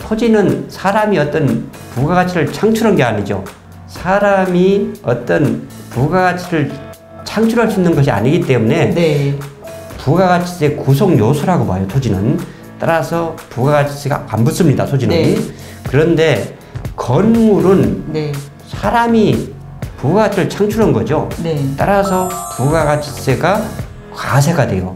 토지는 사람이 어떤 부가가치를 창출한 게 아니죠. 사람이 어떤 부가가치를 창출할 수 있는 것이 아니기 때문에 네. 부가가치의 구성 요소라고 봐요, 토지는. 따라서 부가가치가 안 붙습니다, 토지는. 네. 그런데 건물은 네. 사람이 부가가치를 창출한 거죠. 네. 따라서 부가가치세가 과세가 돼요.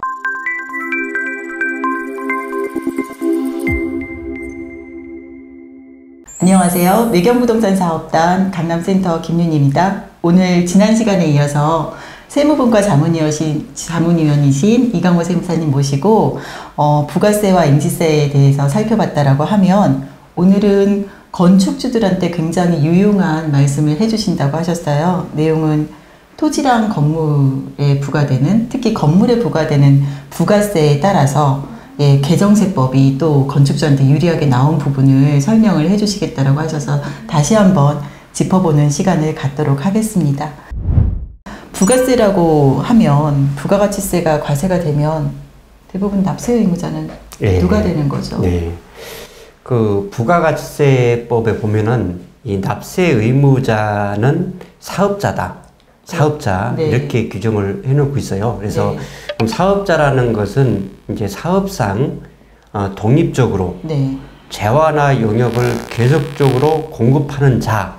안녕하세요. 매경부동산 사업단 강남센터 김윤희입니다. 오늘 지난 시간에 이어서 세무분과 자문위원이신 이강호 세무사님 모시고 부가세와 인지세에 대해서 살펴봤다라고 하면 오늘은 건축주들한테 굉장히 유용한 말씀을 해주신다고 하셨어요. 내용은 토지랑 건물에 부과되는, 특히 건물에 부과되는 부가세에 따라서 개정세법이 또 건축주한테 유리하게 나온 부분을 설명을 해주시겠다라고 하셔서 다시 한번 짚어보는 시간을 갖도록 하겠습니다. 부가세라고 하면 부가가치세가 과세가 되면 대부분 납세 의무자는 누가 되는 거죠? 네. 그 부가가치세법에 보면은 이 납세 의무자는 사업자다. 사업자 네. 이렇게 규정을 해놓고 있어요. 그래서 네. 그럼 사업자라는 것은 이제 사업상 독립적으로 네. 재화나 용역을 계속적으로 공급하는 자,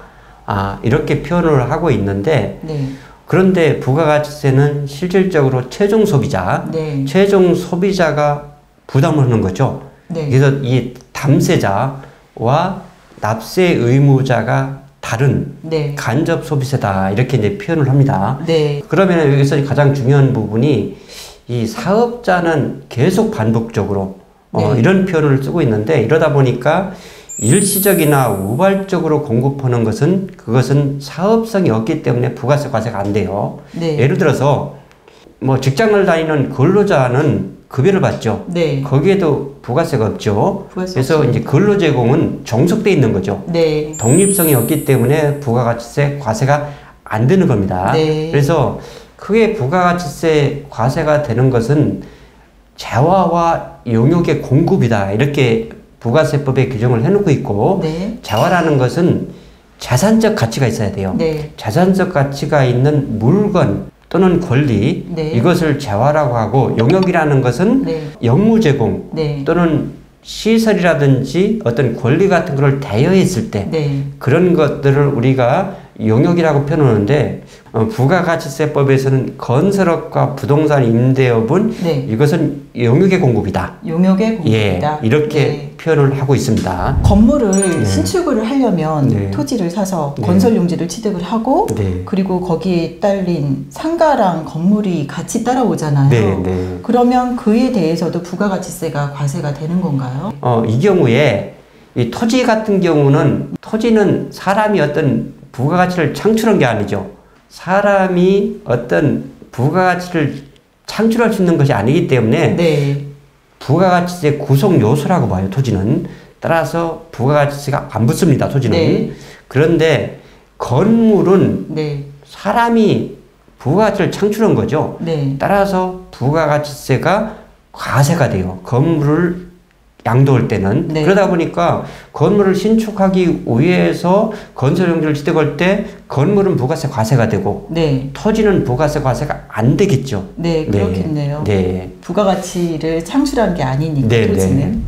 이렇게 표현을 하고 있는데 네. 그런데 부가가치세는 실질적으로 최종 소비자, 네. 최종 소비자가 부담을 하는 거죠. 네. 그래서 이 담세자와 납세 의무자가 다른 네. 간접 소비세다 이렇게 이제 표현을 합니다. 네. 그러면 여기서 가장 중요한 부분이 이 사업자는 계속 반복적으로 네. 이런 표현을 쓰고 있는데 이러다 보니까 일시적이나 우발적으로 공급하는 것은 그것은 사업성이 없기 때문에 부가세 과세가 안 돼요. 네. 예를 들어서 뭐 직장을 다니는 근로자는 급여를 받죠. 네. 거기에도 부가세가 없죠. 부가세 그래서 없죠. 이제 근로 제공은 종속돼 있는 거죠. 네. 독립성이 없기 때문에 부가가치세 과세가 안 되는 겁니다. 네. 그래서 크게 부가가치세 과세가 되는 것은 재화와 용역의 공급이다. 이렇게 부가세법에 규정을 해놓고 있고 네. 재화라는 것은 자산적 가치가 있어야 돼요. 네. 자산적 가치가 있는 물건 또는 권리 네. 이것을 재화라고 하고 용역이라는 것은 네. 영무 제공 네. 또는 시설이라든지 어떤 권리 같은 걸 대여했을 때 네. 그런 것들을 우리가 용역이라고 표현하는데 부가가치세법에서는 건설업과 부동산 임대업은 네. 이것은 용역의 공급이다. 용역의 예, 공급이다. 이렇게 네. 표현을 하고 있습니다. 건물을 네. 신축을 하려면 네. 토지를 사서 네. 건설용지를 취득을 하고 네. 그리고 거기에 딸린 상가랑 건물이 같이 따라오잖아요. 네, 네. 그러면 그에 대해서도 부가가치세가 과세가 되는 건가요? 이 경우에 이 토지 같은 경우는 토지는 사람이 어떤 부가가치를 창출한 게 아니죠. 사람이 어떤 부가가치를 창출할 수 있는 것이 아니기 때문에 네. 부가가치세 구성 요소라고 봐요, 토지는. 따라서 부가가치세가 안 붙습니다, 토지는. 네. 그런데 건물은 네. 사람이 부가가치를 창출한 거죠. 네. 따라서 부가가치세가 과세가 돼요. 건물을 양도할 때는. 네. 그러다 보니까 건물을 신축하기 위해서 건설용지를 취득할 때 건물은 부가세 과세가 되고 네. 토지는 부가세 과세가 안 되겠죠. 네, 그렇겠네요. 네. 부가가치를 창출한 게 아니니까 네, 토지는. 네.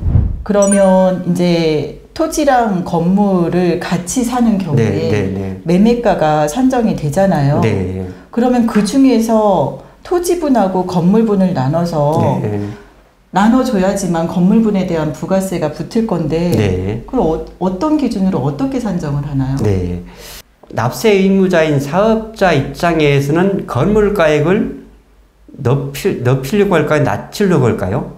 그러면 이제 토지랑 건물을 같이 사는 경우에 네, 네, 네. 매매가가 산정이 되잖아요. 네. 그러면 그 중에서 토지분하고 건물분을 나눠서 네. 나눠줘야지만 건물분에 대한 부가세가 붙을 건데 네. 그걸 어떤 기준으로 어떻게 산정을 하나요? 네. 납세 의무자인 사업자 입장에서는 건물가액을 높이려고 할까요? 낮추려고 할까요?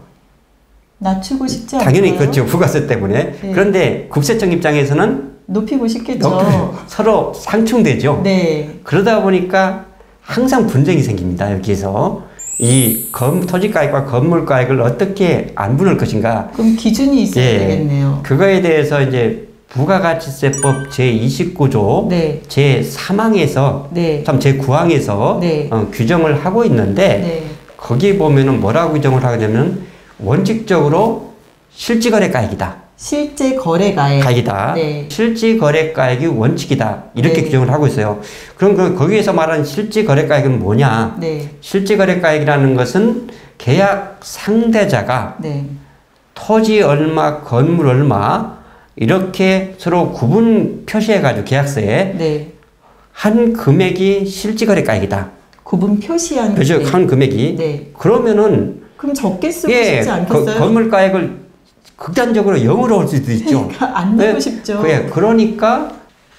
낮추고 싶지 않나요? 당연히 그렇죠. 부가세 때문에. 네. 그런데 국세청 입장에서는 높이고 싶겠죠. 서로 상충되죠. 네. 그러다 보니까 항상 분쟁이 생깁니다. 여기에서. 이 토지가액과 건물가액을 어떻게 안분할 것인가. 그럼 기준이 있어야 되겠네요. 그거에 대해서 이제 부가가치세법 제29조 네. 제3항에서 네. 참 제9항에서 네. 규정을 하고 있는데 네. 거기 보면은 뭐라고 규정을 하냐면 원칙적으로 실지거래가액이다. 실제 거래가액. 가액이다. 네. 실제 거래가액이 원칙이다. 이렇게 네. 규정을 하고 있어요. 그럼 거기에서 말하는 실제 거래가액은 뭐냐? 네. 실제 거래가액이라는 것은 계약 상대자가 네. 토지 얼마, 건물 얼마 이렇게 서로 구분 표시해가지고 계약서에 네. 한 금액이 실제 거래가액이다. 구분 표시한. 그죠? 한 금액이. 네. 그러면은 그럼 적게 쓰고 예, 싶지 않겠어요? 건물가액을 극단적으로 0으로 할 수도 있죠. 그러니까 안 내고 네, 싶죠. 그러니까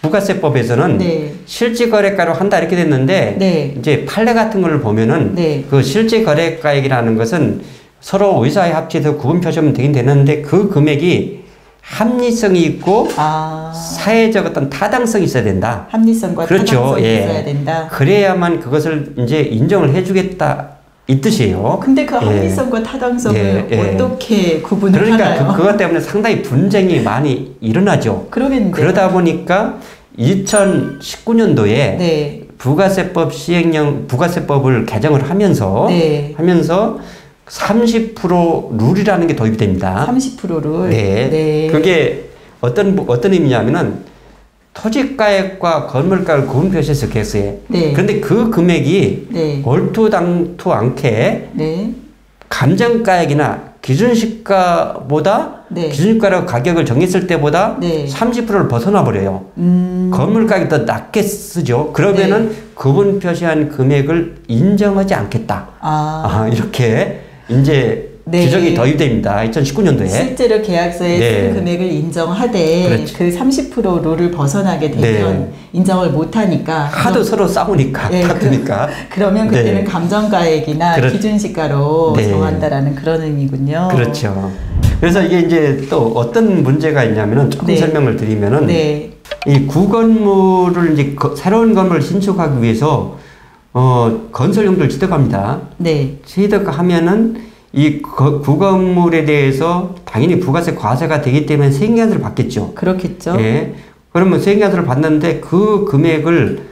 부가세법에서는 네. 실제 거래가로 한다 이렇게 됐는데 네. 이제 판례 같은 걸 보면은 네. 그 실제 거래가액이라는 것은 서로 의사에 합치해서 구분 표시하면 되긴 되는데 그 금액이 합리성이 있고 아. 사회적 어떤 타당성이 있어야 된다. 합리성과 그렇죠. 타당성이 예. 있어야 된다. 그래야만 그것을 이제 인정을 해주겠다 이 뜻이에요. 근데 그 예. 합리성과 타당성을 예, 예. 어떻게 구분을 그러니까 하나요? 그것 때문에 상당히 분쟁이 많이 일어나죠. 그러겠는데. 그러다 보니까 2019년도에 네. 부가세법을 개정을 하면서 네. 30% 룰이라는 게 도입이 됩니다. 30%를. 네. 네. 그게 어떤 의미냐면은 토지가액과 건물가를 구분 표시해서 계획서에. 네. 그런데 그 금액이 네. 얼토당토 않게 네. 감정가액이나 기준시가보다 네. 기준시가라고 가격을 정했을 때보다 네. 30%를 벗어나 버려요. 건물가격이 더 낮게 쓰죠. 그러면은 구분 표시한 금액을 인정하지 않겠다. 이렇게 이제 네. 규정이 도입됩니다. 2019년도에. 실제로 계약서에 네. 쓴 금액을 인정하되 그렇죠. 그 30% 룰을 벗어나게 되면 네. 인정을 못하니까 하도 서로 싸우니까 네, 다투니까. 그러면 그때는 네. 감정가액이나 기준시가로 네. 정한다라는 그런 의미군요. 그렇죠. 그래서 이게 이제 또 어떤 문제가 있냐면은 조금 네. 설명을 드리면은 네. 이 구건물을 이제 새로운 건물을 신축하기 위해서 건설용도를 취득합니다. 네. 취득하면은 이 구건물에 대해서 당연히 부가세 과세가 되기 때문에 세액과세를 받겠죠. 그렇겠죠. 예. 그러면 세액과세를 받는데 그 금액을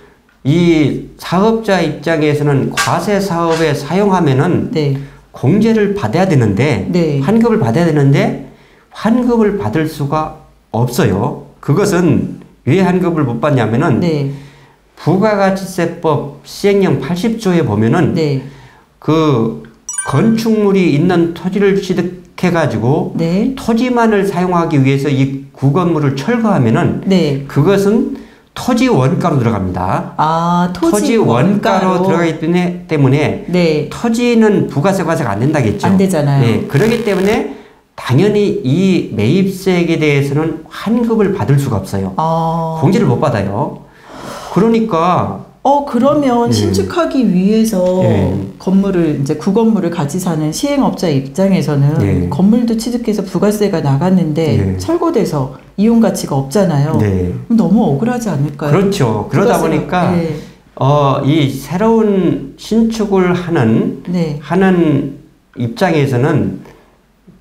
이 사업자 입장에서는 과세 사업에 사용하면은 네. 공제를 받아야 되는데 네. 환급을 받아야 되는데 환급을 받을 수가 없어요. 그것은 왜 환급을 못 받냐면은 네. 부가가치세법 시행령 80조에 보면은 네. 그 건축물이 있는 토지를 취득해가지고 네. 토지만을 사용하기 위해서 이 구건물을 철거하면은 네. 그것은 토지 원가로 들어갑니다. 토지 원가로 들어가기 때문에 네. 토지는 부가세 과세가 안 된다겠죠. 안 되잖아요. 네, 그렇기 때문에 당연히 이 매입세액에 대해서는 환급을 받을 수가 없어요. 공제를 못 받아요. 그러니까 그러면 신축하기 위해서 네. 건물을 이제 구건물을 같이 사는 시행업자 입장에서는 네. 건물도 취득해서 부가세가 나갔는데 네. 철거돼서 이용 가치가 없잖아요. 네. 그럼 너무 억울하지 않을까요? 그렇죠. 그러다 부가세가- 보니까 네. 이 새로운 신축을 하는 네. 입장에서는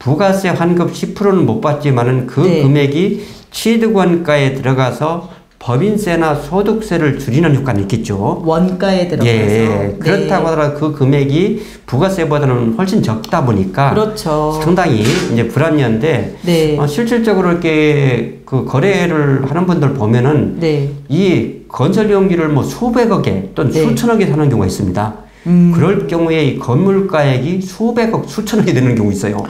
부가세 환급 10%는 못 받지만은 그 네. 금액이 취득원가에 들어가서 법인세나 소득세를 줄이는 효과는 있겠죠. 원가에 들어가서. 예, 그렇다고 하더라도 그 금액이 부가세보다는 훨씬 적다 보니까 그렇죠. 상당히 이제 불합리한데 네. 실질적으로 이렇게 그 거래를 하는 분들 보면은 네. 이 건설용지를 뭐 수백억에 또는 네. 수천억에 사는 경우가 있습니다. 그럴 경우에 이 건물가액이 수백억, 수천억이 되는 경우 있어요.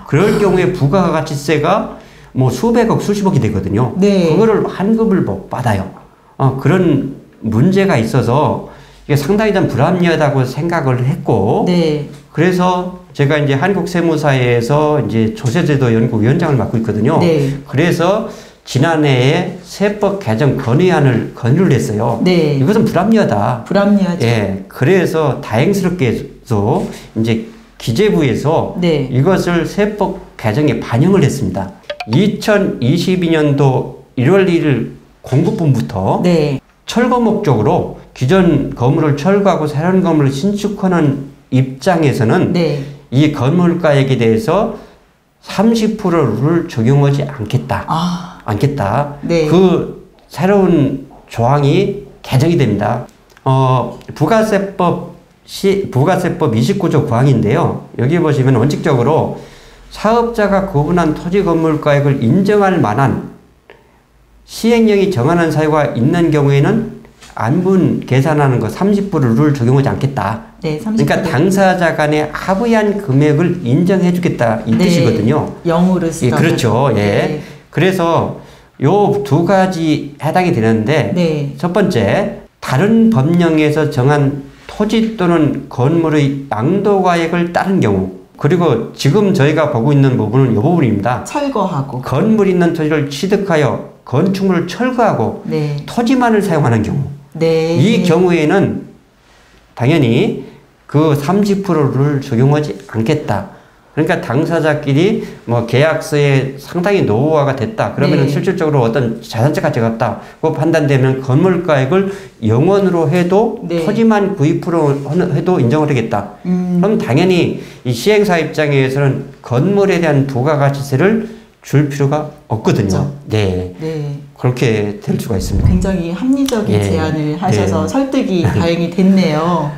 그럴 경우에 부가가치세가 뭐 수백억, 수십억이 되거든요. 네. 그거를 환급을 못 받아요. 그런 문제가 있어서 이게 상당히 좀 불합리하다고 생각을 했고, 네. 그래서 제가 이제 한국세무사에서 이제 조세제도 연구위원장을 맡고 있거든요. 네. 그래서 지난해에 세법 개정 건의안을 건의를 했어요. 네. 이것은 불합리하다. 불합리하죠. 예. 그래서 다행스럽게도 이제 기재부에서 네. 이것을 세법 개정에 반영을 했습니다. 2022년도 1월 1일 공급분부터 네. 철거 목적으로 기존 건물을 철거하고 새로운 건물을 신축하는 입장에서는 네. 이 건물가액에 대해서 30%를 적용하지 않겠다. 않겠다. 네. 그 새로운 조항이 개정이 됩니다. 부가세법 29조 9항인데요. 여기 보시면 원칙적으로 사업자가 구분한 토지 건물가액을 인정할 만한 시행령이 정하는 사유가 있는 경우에는 안분 계산하는 거 30%를 적용하지 않겠다. 네, 30%. 그러니까 당사자 간에 합의한 금액을 인정해 주겠다 이 네, 뜻이거든요. 0으로 쓰다. 예, 그렇죠. 예. 네. 그래서 요 두 가지 해당이 되는데 네. 첫 번째, 다른 법령에서 정한 토지 또는 건물의 양도가액을 따른 경우, 그리고 지금 저희가 보고 있는 부분은 이 부분입니다. 철거하고. 건물 있는 토지를 취득하여 건축물을 철거하고 네. 토지만을 사용하는 경우, 네. 이 경우에는 당연히 그 30%를 적용하지 않겠다. 그러니까 당사자끼리 뭐 계약서에 상당히 노후화가 됐다. 그러면 네. 실질적으로 어떤 자산적 가치가 없다. 그 판단되면 건물가액을 0원으로 해도 네. 토지만 구입으로 해도 인정을 하겠다. 그럼 당연히 이 시행사 입장에서는 건물에 대한 부가가치세를 줄 필요가 없거든요. 그렇죠. 네. 네. 그렇게 될 수가 있습니다. 굉장히 합리적인 예. 제안을 하셔서 네. 설득이 다행히 됐네요.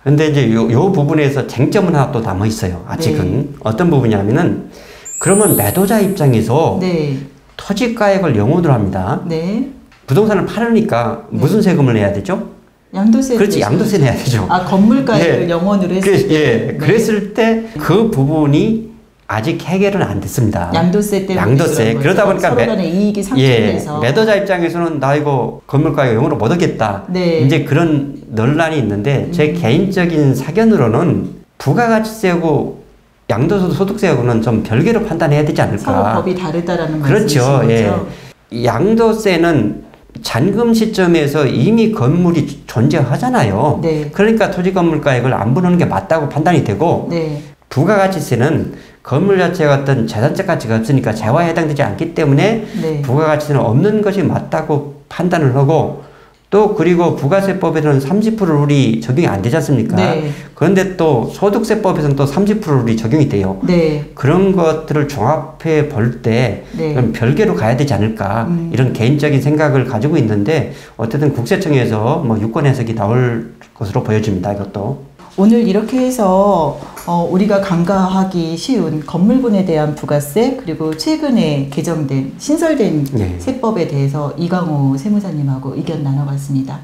근데 이제 요 부분에서 쟁점은 하나 또 남아 있어요. 아직은. 네. 어떤 부분이냐면은, 그러면 매도자 입장에서 네. 토지가액을 0원으로 합니다. 네. 부동산을 팔으니까 무슨 세금을 내야 되죠? 양도세. 그렇지, 양도세 내야 되죠. 아, 건물가액을 예. 0원으로 했을 때. 예, 네. 그랬을 때 그 부분이 아직 해결은 안 됐습니다. 양도세 때문에. 양도세. 그러다 보니까 서로 간의 이익이 상충돼서. 매도자 입장에서는 나 이거 건물가액 0으로 못 얻겠다. 네. 이제 그런 논란이 있는데 제 개인적인 사견으로는 부가가치세하고 양도소득세하고는 좀 별개로 판단해야 되지 않을까. 서로 법이 다르다라는 그렇죠. 말씀이신 거죠? 예. 양도세는 잔금 시점에서 이미 건물이 존재하잖아요. 네. 그러니까 토지 건물가액을 안 부르는 게 맞다고 판단이 되고, 네. 부가가치세는 건물 자체가 어떤 재산적 가치가 없으니까 재화에 해당되지 않기 때문에 네. 부가가치는 없는 것이 맞다고 판단을 하고, 또 그리고 부가세법에는 30%룰이 적용이 안 되지 않습니까? 네. 그런데 또 소득세법에서는 또 30%룰이 적용이 돼요. 네. 그런 것들을 종합해 볼 때 네. 별개로 가야 되지 않을까, 이런 개인적인 생각을 가지고 있는데, 어쨌든 국세청에서 뭐 유권 해석이 나올 것으로 보여집니다. 이것도. 오늘 이렇게 해서 우리가 간과하기 쉬운 건물분에 대한 부가세, 그리고 최근에 개정된 신설된 네. 세법에 대해서 이강호 세무사님하고 의견 나눠봤습니다.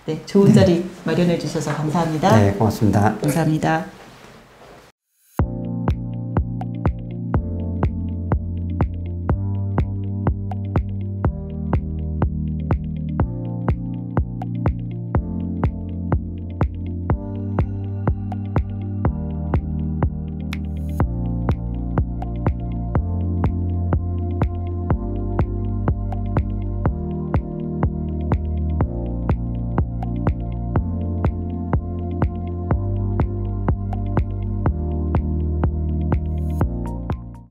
네, 좋은 자리 마련해 주셔서 감사합니다. 네, 고맙습니다. 감사합니다.